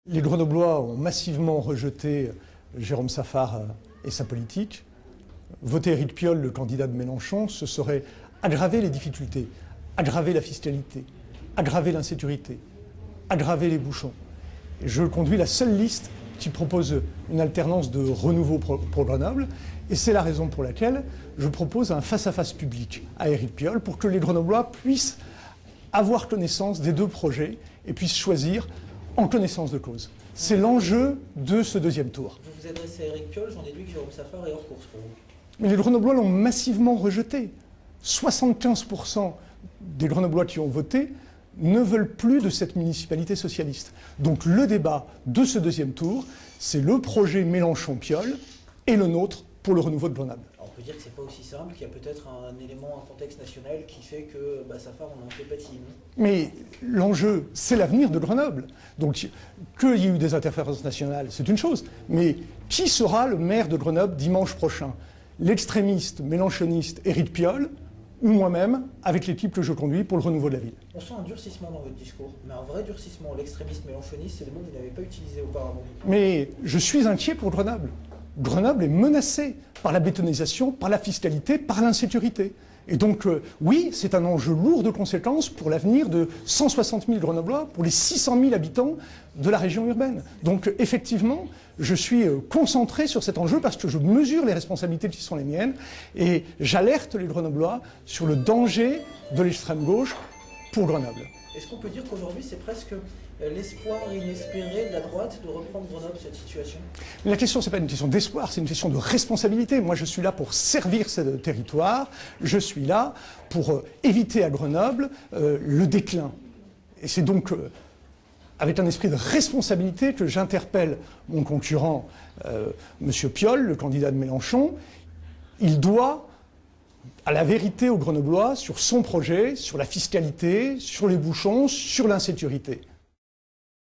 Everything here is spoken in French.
Les Grenoblois ont massivement rejeté Jérôme Saffar et sa politique. Voter Éric Piolle, le candidat de Mélenchon, ce serait aggraver les difficultés, aggraver la fiscalité, aggraver l'insécurité, aggraver les bouchons. Et je conduis la seule liste qui propose une alternance de renouveau pour Grenoble. Et c'est la raison pour laquelle je propose un face-à-face public à Éric Piolle pour que les Grenoblois puissent avoir connaissance des deux projets et puissent choisir en connaissance de cause. C'est l'enjeu de ce deuxième tour. Vous vous adressez à Éric Piolle, j'en déduis que Jérôme Saffar est hors course pour vous. Mais les Grenoblois l'ont massivement rejeté. 75% des Grenoblois qui ont voté ne veulent plus de cette municipalité socialiste. Donc le débat de ce deuxième tour, c'est le projet Mélenchon-Piolle et le nôtre pour le renouveau de Grenoble. Alors on peut dire que c'est pas aussi simple, qu'il y a peut-être un élément, un contexte national qui fait que Saffar, on en fait pâtir. Mais l'enjeu, c'est l'avenir de Grenoble. Donc qu'il y ait eu des interférences nationales, c'est une chose. Mais qui sera le maire de Grenoble dimanche prochain? L'extrémiste mélenchoniste Éric Piolle ou moi-même, avec l'équipe que je conduis pour le renouveau de la ville. On sent un durcissement dans votre discours, mais un vrai durcissement. L'extrémiste mélenchoniste, c'est le mot que vous n'avez pas utilisé auparavant. Mais je suis inquiet pour Grenoble. Grenoble est menacée par la bétonisation, par la fiscalité, par l'insécurité. Et donc, oui, c'est un enjeu lourd de conséquences pour l'avenir de 160 000 Grenoblois, pour les 600 000 habitants de la région urbaine. Donc, effectivement, je suis concentré sur cet enjeu parce que je mesure les responsabilités qui sont les miennes et j'alerte les Grenoblois sur le danger de l'extrême gauche pour Grenoble. Est-ce qu'on peut dire qu'aujourd'hui, c'est presque l'espoir inespéré de la droite de reprendre Grenoble, cette situation? La question, ce n'est pas une question d'espoir, c'est une question de responsabilité. Moi, je suis là pour servir ce territoire, je suis là pour éviter à Grenoble le déclin. Et c'est donc avec un esprit de responsabilité que j'interpelle mon concurrent, M. Piolle, le candidat de Mélenchon. Il doit à la vérité aux Grenoblois sur son projet, sur la fiscalité, sur les bouchons, sur l'insécurité.